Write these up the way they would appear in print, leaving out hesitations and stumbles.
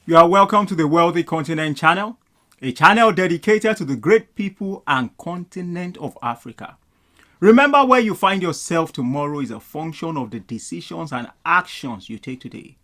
You are welcome to the Wealthy Continent channel, a channel dedicated to the great people and continent of Africa. Remember, where you find yourself tomorrow is a function of the decisions and actions you take today.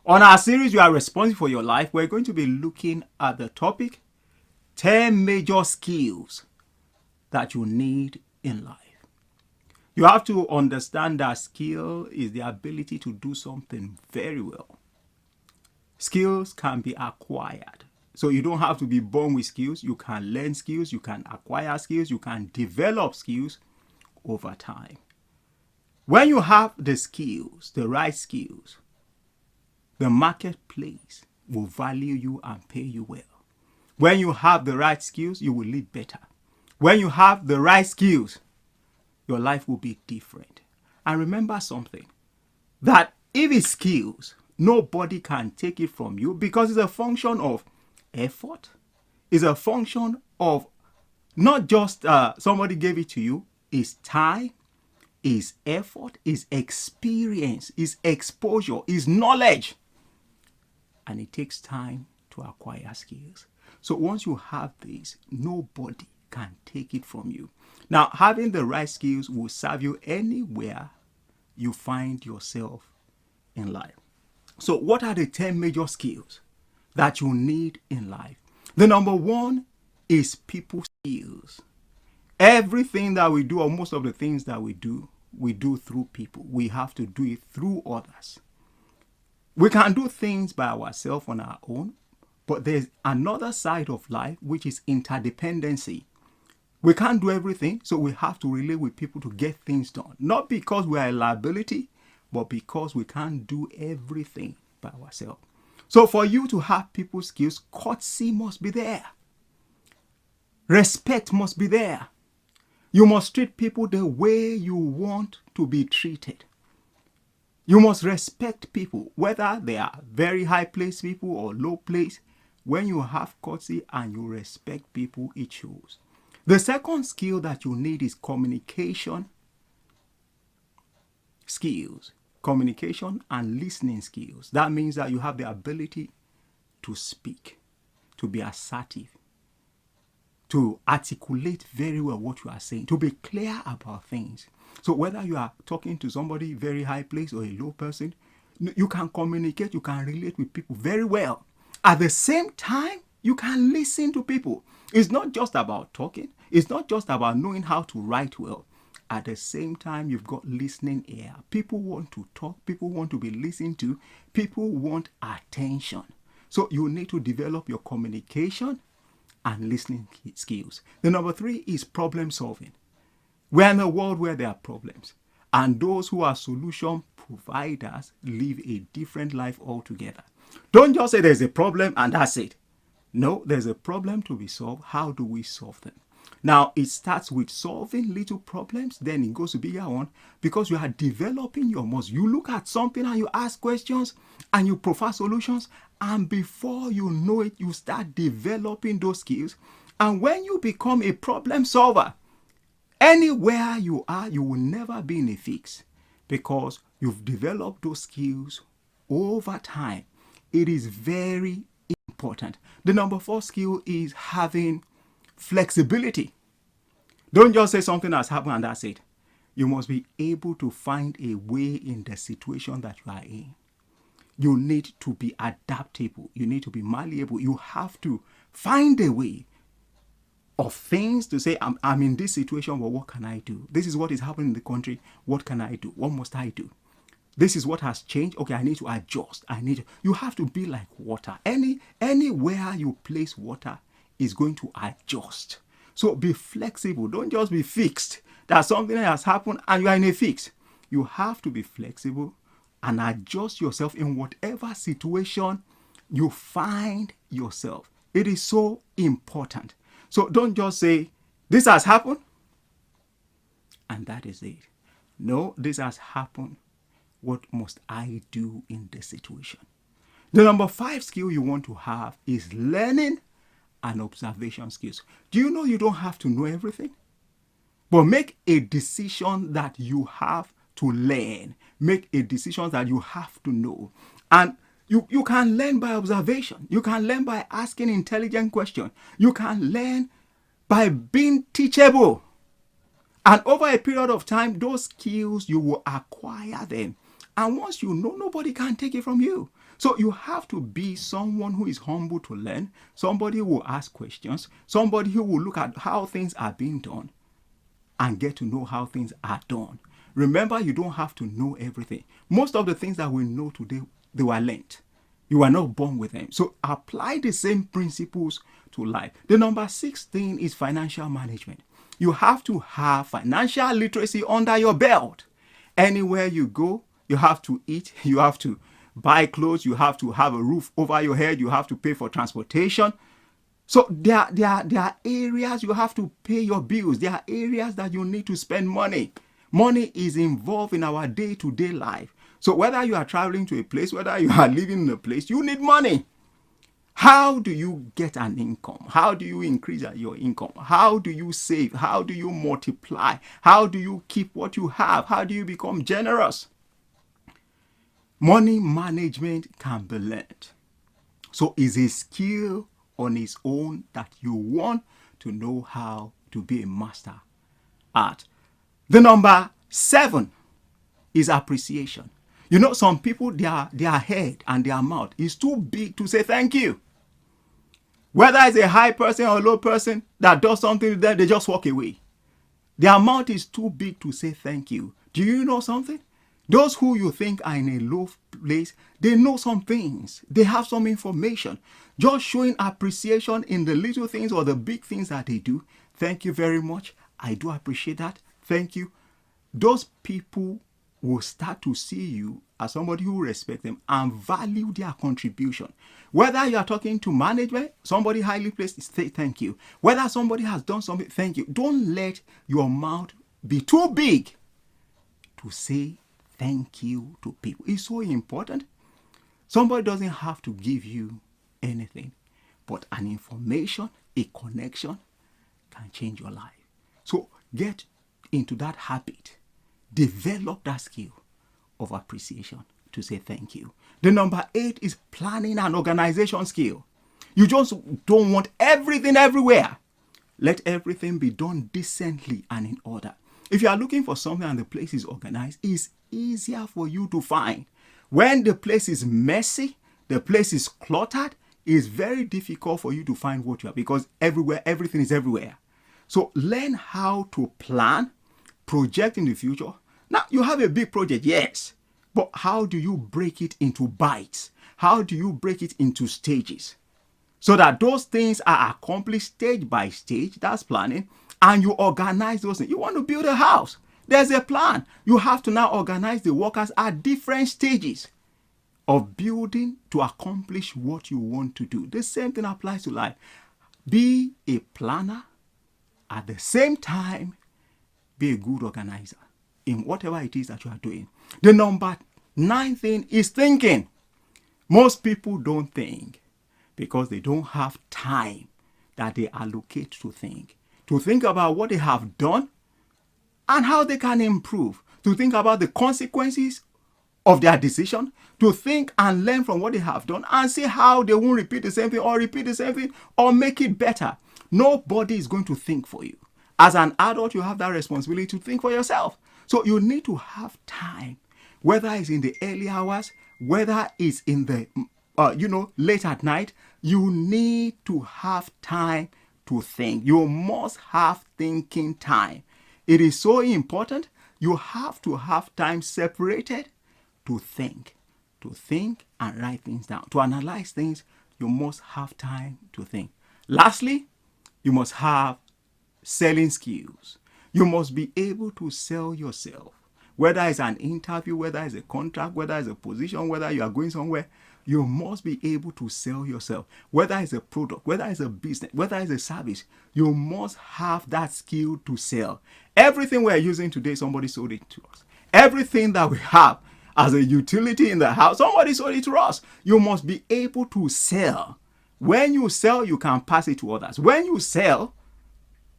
On our series, You Are Responsible for Your Life, we're going to be looking at the topic 10 major skills that you need in life. You have to understand that skill is the ability to do something very well. Skills can be acquired. So you don't have to be born with skills. You can learn skills, you can acquire skills, you can develop skills over time. When you have the skills, the right skills, the marketplace will value you and pay you well. When you have the right skills, you will live better. When you have the right skills, your life will be different. And remember something, that if it's skills, nobody can take it from you because it's a function of effort. It's a function of not just somebody gave it to you. It's time, it's effort, it's experience, it's exposure, it's knowledge. And it takes time to acquire skills. So once you have this, nobody can take it from you. Now, having the right skills will serve you anywhere you find yourself in life. So what are the 10 major skills that you need in life? The number one is people skills. Everything that we do, or most of the things that we do through people. We have to do it through others. We can do things by ourselves on our own, but there's another side of life, which is interdependency. We can't do everything, so we have to relate with people to get things done. Not because we are a liability, but because we can't do everything by ourselves. So for you to have people skills, courtesy must be there. Respect must be there. You must treat people the way you want to be treated. You must respect people, whether they are very high place people or low place. When you have courtesy and you respect people, it shows. The second skill that you need is communication skills. Communication and listening skills. That means that you have the ability to speak, to be assertive, to articulate very well what you are saying, to be clear about things. So whether you are talking to somebody very high place or a low person, you can communicate, you can relate with people very well. At the same time, you can listen to people. It's not just about talking. It's not just about knowing how to write well. At the same time, you've got listening ear. People want to talk. People want to be listened to. People want attention. So you need to develop your communication and listening skills. The number three is problem solving. We're in a world where there are problems. And those who are solution providers live a different life altogether. Don't just say there's a problem and that's it. No, there's a problem to be solved. How do we solve them? Now, it starts with solving little problems, then it goes to bigger one, because you are developing your muscle. You look at something and you ask questions and you provide solutions, and before you know it, you start developing those skills. And when you become a problem solver, anywhere you are, you will never be in a fix because you've developed those skills over time. It is very important. The number four skill is having flexibility. Don't just say something has happened and that's it. You must be able to find a way in the situation that you are in. You need to be adaptable. You need to be malleable. You have to find a way of things to say, I'm in this situation, but what can I do? This is what is happening in the country. What can I do? What must I do? This is what has changed. Okay, I need to adjust. You have to be like water. Anywhere you place water is going to adjust. So be flexible. Don't just be fixed. That something has happened and you are in a fix. You have to be flexible and adjust yourself in whatever situation you find yourself. It is so important. So don't just say, this has happened and that is it. No, this has happened. What must I do in this situation? The number five skill you want to have is learning and observation skills. Do you know you don't have to know everything? But make a decision that you have to learn. Make a decision that you have to know. And You can learn by observation. You can learn by asking intelligent questions. You can learn by being teachable. And over a period of time, those skills, you will acquire them. And once you know, nobody can take it from you. So you have to be someone who is humble to learn, somebody who will ask questions, somebody who will look at how things are being done and get to know how things are done. Remember, you don't have to know everything. Most of the things that we know today, they were learned. You are not born with them. So apply the same principles to life. The number 6 thing is financial management. You have to have financial literacy under your belt. Anywhere you go, you have to eat, you have to buy clothes, you have to have a roof over your head, you have to pay for transportation. So there are areas you have to pay your bills. There are areas that you need to spend money. Money is involved in our day-to-day life. So whether you are traveling to a place, whether you are living in a place, you need money. How do you get an income? How do you increase your income? How do you save? How do you multiply? How do you keep what you have? How do you become generous? Money management can be learned. So it's a skill on its own that you want to know how to be a master at. The number 7 is appreciation. You know, some people, their head and their mouth is too big to say thank you. Whether it's a high person or a low person that does something to them, they just walk away. Their mouth is too big to say thank you. Do you know something? Those who you think are in a low place, they know some things. They have some information. Just showing appreciation in the little things or the big things that they do. Thank you very much. I do appreciate that. Thank you. Those people will start to see you as somebody who respects them and value their contribution. Whether you are talking to management, somebody highly placed, say thank you. Whether somebody has done something, thank you. Don't let your mouth be too big to say thank you to people. It's so important. Somebody doesn't have to give you anything, but an information, a connection can change your life. So get into that habit. Develop that skill of appreciation to say thank you. The number 8 is planning and organization skill. You just don't want everything everywhere. Let everything be done decently and in order. If you are looking for something and the place is organized, it's easier for you to find. When the place is messy, the place is cluttered, it's very difficult for you to find what you are, because everything is everywhere. So learn how to plan, project in the future. Now, you have a big project, yes, but how do you break it into bites? How do you break it into stages? So that those things are accomplished stage by stage, that's planning, and you organize those things. You want to build a house, there's a plan. You have to now organize the workers at different stages of building to accomplish what you want to do. The same thing applies to life. Be a planner, at the same time, be a good organizer in whatever it is that you are doing. The number 9 thing is thinking. Most people don't think because they don't have time that they allocate to think about what they have done and how they can improve, to think about the consequences of their decision, to think and learn from what they have done and see how they won't repeat the same thing or make it better. Nobody is going to think for you. As an adult, you have that responsibility to think for yourself. So you need to have time, whether it's in the early hours, whether it's in the late at night. You need to have time to think. You must have thinking time. It is so important. You have to have time separated to think and write things down. To analyze things, you must have time to think. Lastly, you must have selling skills. You must be able to sell yourself. Whether it's an interview, whether it's a contract, whether it's a position, whether you are going somewhere, you must be able to sell yourself. Whether it's a product, whether it's a business, whether it's a service, you must have that skill to sell. Everything we're using today, somebody sold it to us. Everything that we have as a utility in the house, somebody sold it to us. You must be able to sell. When you sell, you can pass it to others. When you sell,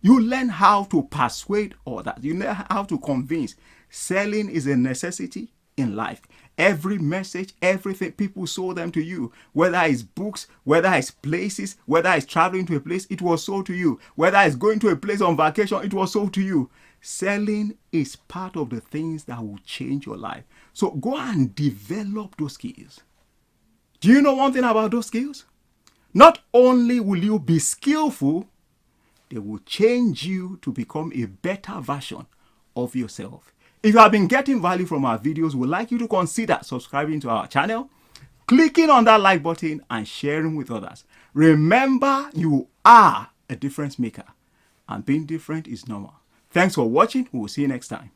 you learn how to persuade others. You learn how to convince. Selling is a necessity in life. Every message, everything, people sold them to you. Whether it's books, whether it's places, whether it's traveling to a place, it was sold to you. Whether it's going to a place on vacation, it was sold to you. Selling is part of the things that will change your life. So go and develop those skills. Do you know one thing about those skills? Not only will you be skillful, they will change you to become a better version of yourself. If you have been getting value from our videos, we'd like you to consider subscribing to our channel, clicking on that like button, and sharing with others. Remember, you are a difference maker, and being different is normal. Thanks for watching. We will see you next time.